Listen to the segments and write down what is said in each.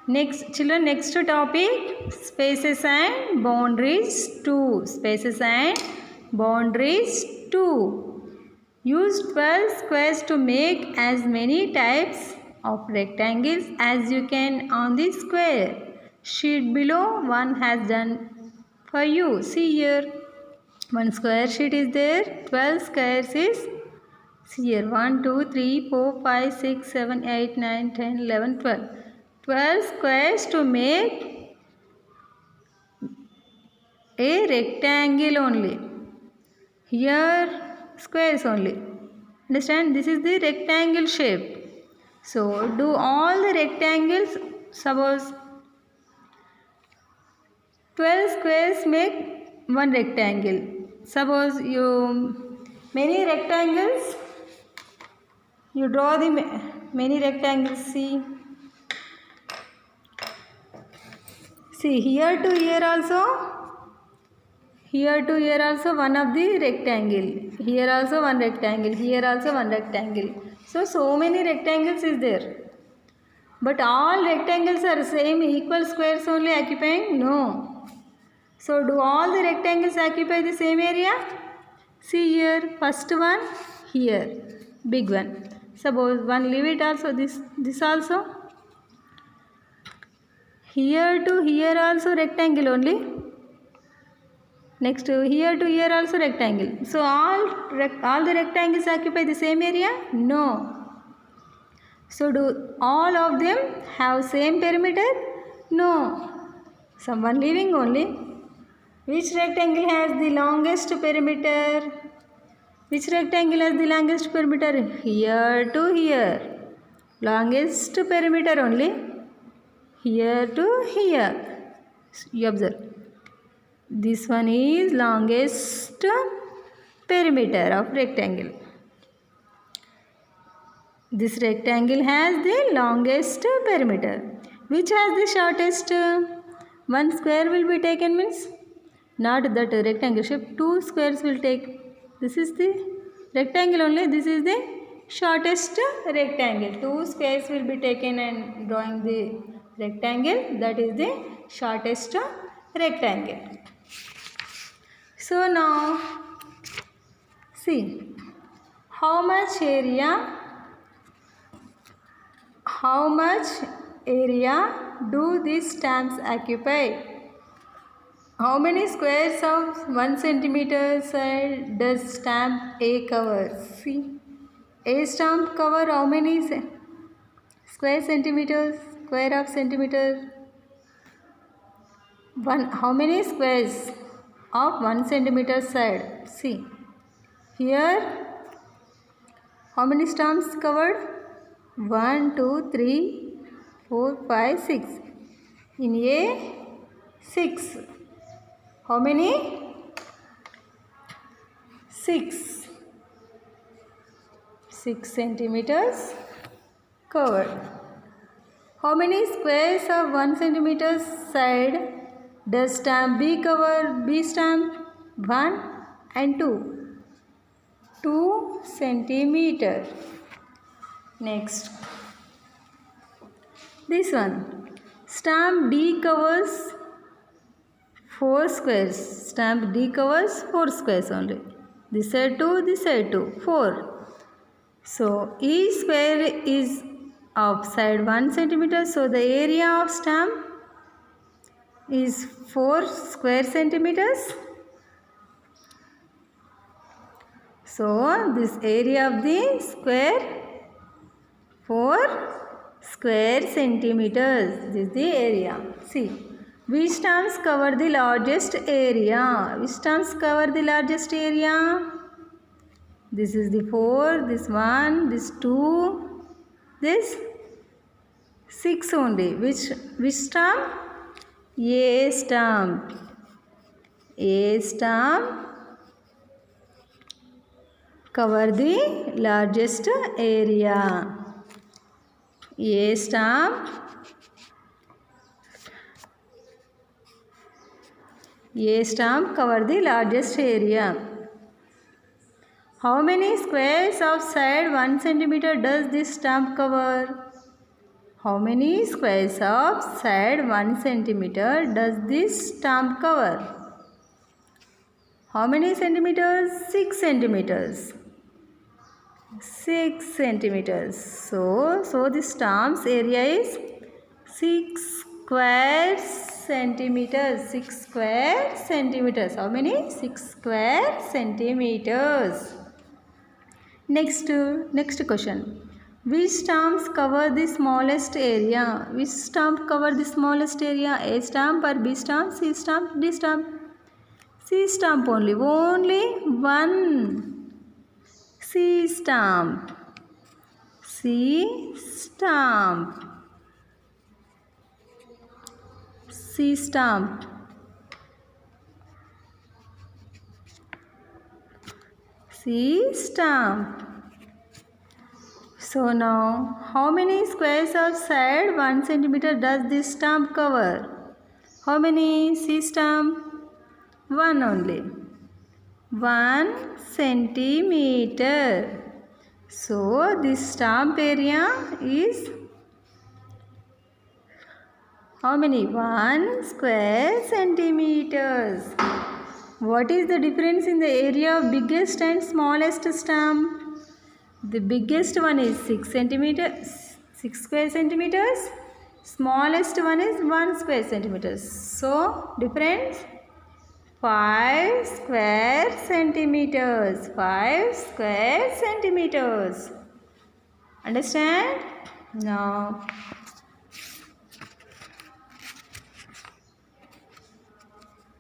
Next, children, next topic, spaces and boundaries 2. Spaces and boundaries 2. Use 12 squares to make as many types of rectangles as you can on the square sheet below. One has done for you. See here, one square sheet is there. 12 squares is, see here, 1, 2, 3, 4, 5, 6, 7, 8, 9, 10, 11, 12. 12 squares to make a rectangle only. Here squares only. Understand? This is the rectangle shape. So do all the rectangles. Suppose 12 squares make one rectangle. Suppose you many rectangles. You draw the many rectangles. See here to here also. Here to here also one of the rectangle. Here also one rectangle. Here also one rectangle. So many rectangles is there. But all rectangles are same equal squares only occupying? No. So do all the rectangles occupy the same area? See here, first one here, big one. Suppose one leave it also, this also. Here to here also rectangle only. Next here to here also rectangle. So all the rectangles occupy the same area? No. So do all of them have same perimeter? No. Someone leaving only. Which rectangle has the longest perimeter? Which rectangle has the longest perimeter? Here to here. Longest perimeter only. Here to here. You observe. This one is longest perimeter of rectangle. This rectangle has the longest perimeter. Which has the shortest? One square will be taken means not that rectangle shape. Two squares will take. This is the rectangle only. This is the shortest rectangle. Two squares will be taken and drawing the rectangle. That is the shortest rectangle. So now see how much area do these stamps occupy? How many squares of 1 centimeter side does stamp A cover? See, A stamp cover how many square centimeters? Square of centimeter. How many squares of 1 centimeter side? See, here how many stamps covered? 1, 2, 3, 4, 5, 6. In A, 6. How many? 6. 6 centimeters covered. How many squares of 1 centimeter side does stamp B cover? B stamp 1 and 2. 2 centimeter. Next. This one. Stamp D covers 4 squares. Stamp D covers 4 squares only. This side 2, this side 2. 4. So each square is of side 1 centimeter. So the area of stamp is 4 square centimeters. So this area of the square 4 square centimeters. This is the area. See, which stamps cover the largest area? Which stamps cover the largest area? This is the 4, this 1, this 2, this 6 only. Which stamp? A stamp. A stamp cover the largest area. A stamp cover the largest area. How many squares of side 1 centimeter does this stamp cover? How many squares of side 1 centimeter does this stump cover? How many centimeters? 6 centimeters. 6 centimeters. So the stump's area is 6 square centimeters. 6 square centimeters. How many? 6 square centimeters. Next question. Which stumps cover the smallest area? Which stump cover the smallest area? A stump or B stump? C stump? D stump? C stump only. Only one. C stump. C stump. C stump. C stump. So now, how many squares of side 1 centimeter does this stump cover? How many? C stump? 1 only. 1 centimeter. So this stump area is how many? 1 square centimeters. What is the difference in the area of biggest and smallest stump? The biggest one is 6 square centimeters. Smallest one is 1 square centimeters. So difference 5 square centimeters. 5 square centimeters. Understand? Now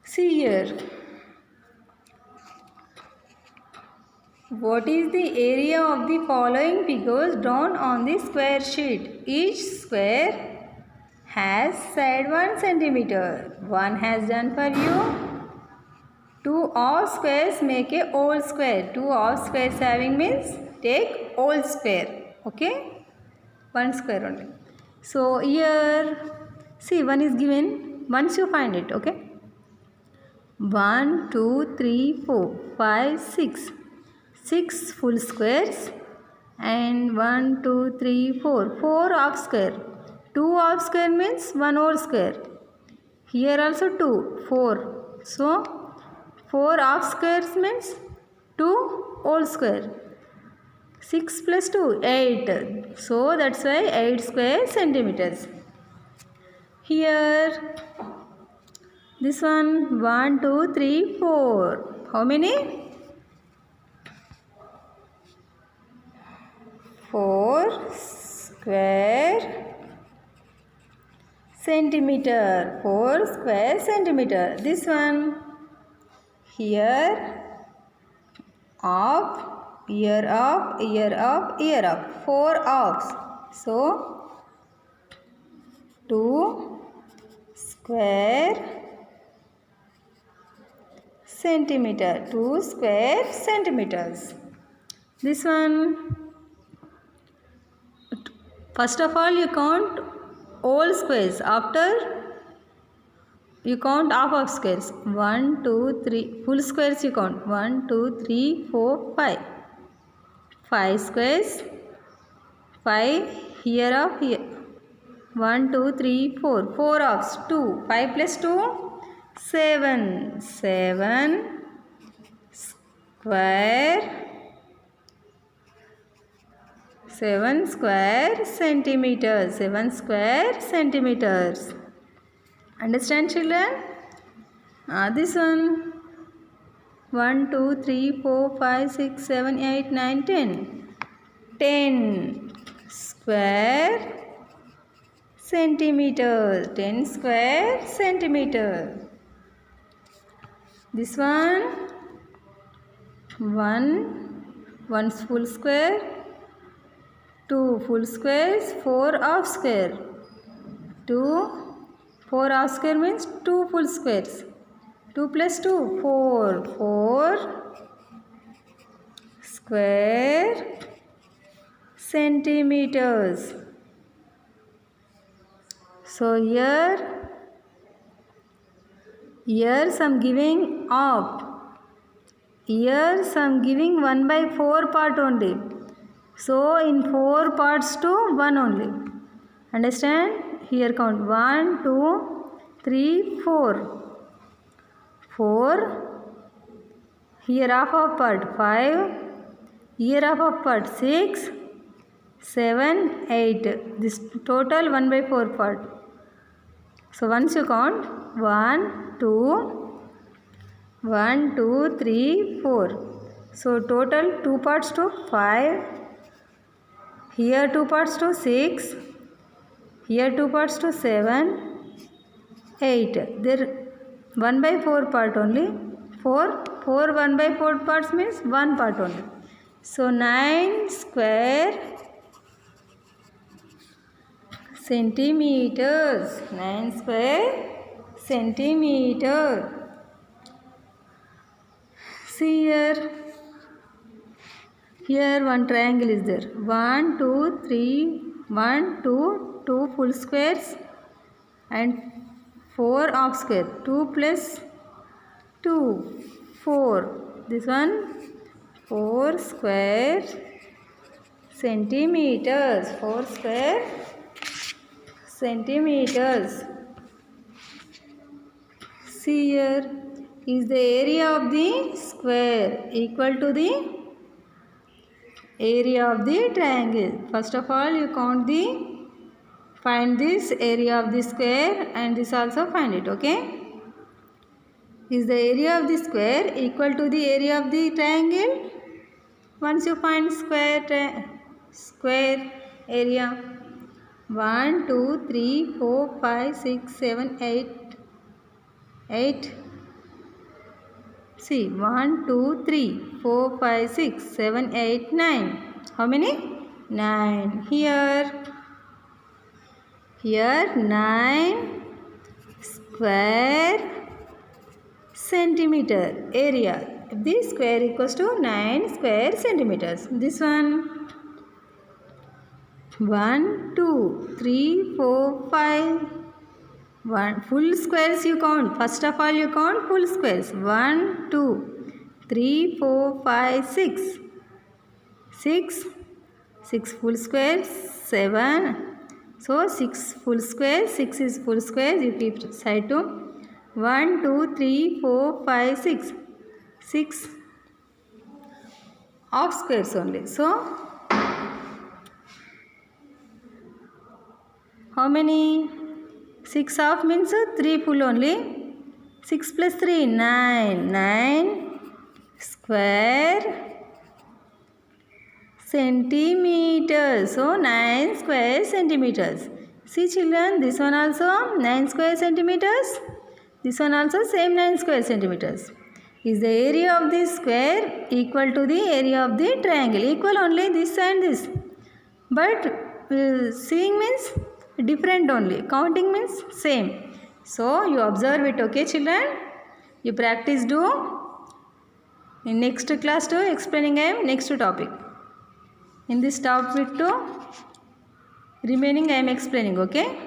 see here. What is the area of the following figures drawn on the square sheet? Each square has side 1 centimeter. One has done for you. 2 off squares make a whole square. 2 off squares having means take whole square. Okay? 1 square only. So here, see, 1 is given. Once you find it, okay? 1, 2, 3, 4, 5, 6. 6 full squares and 1, 2, 3, 4. 4 half square. 2 half square means 1 whole square. Here also 2, 4. So 4 half squares means 2 whole square. 6 plus 2, 8. So that's why 8 square centimeters. Here this one 1, 2, 3, 4. How many? 4 square centimeter. 4 square centimeter. This one here off, ear off, ear off, ear off. 4 offs. So 2 square centimeter. 2 square centimeters. This one. First of all, you count all squares. After, you count half of squares. 1, 2, 3. Full squares you count. 1, 2, 3, 4, 5. 5 squares. 5 here of here. 1, 2, 3, 4. 4 offs. 2. 5 plus 2. 7. 7 square. 7 square centimeters. 7 square centimeters. Understand, children? This one. 1, 2, 3, 4, 5, 6, 7, 8, 9, 10. 10 square centimeters. 10 square centimeter. This one. 1 full square. 2 full squares, 4 half square. 4 half square means 2 full squares. 2 plus 2, 4. 4 square centimeters. So here some giving half. Here some giving 1/4 part only. So in 4 parts to 1 only. Understand? Here count 1, 2, 3, 4. 4. Here half of part 5. Here half of part 6, 7, 8. This total 1 by 4 part. So once you count 1, 2, 1, 2, 3, 4. So total 2 parts to 5. Here 2 parts to 6. Here 2 parts to 7, 8. There 1 by 4 part only. 4 1 by 4 parts means 1 part only. So 9 square centimeters. 9 square centimeter. See here. Here one triangle is there. 1, 2, 3, 1, 2, 2 full squares and 4 half square. 2 plus 2, 4. This one 4 square centimeters. 4 square centimeters. See here. Is the area of the square equal to the area of the triangle? First of all, you find this area of the square and this also find it, okay? Is the area of the square equal to the area of the triangle? Once you find square area, 1, 2, 3, 4, 5, 6, 7, 8. See, 1, 2, 3, 4, 5, 6, 7, 8, 9. How many? 9. Here 9 square centimeter area. This square equals to 9 square centimeters. This one 1, 2, 3, 4, 5. 1 full squares you count. First of all you count full squares. 1, 2, 3, 4, 5, 6. 6 full squares. 7. So 6 full squares. 6 is full squares. You keep side to 1, 2, 3, 4, 5, 6. 6 half squares only. So how many? 6 half means 3 full only. 6 plus 3, 9. 9 square centimeters. So 9 square centimeters. See children, this one also 9 square centimeters. This one also same 9 square centimeters. Is the area of this square equal to the area of the triangle? Equal only this and this. But seeing means different only. Counting means same. So you observe it, okay children? You practice do. In next class to explaining I am next topic. In this topic to remaining I am explaining, okay?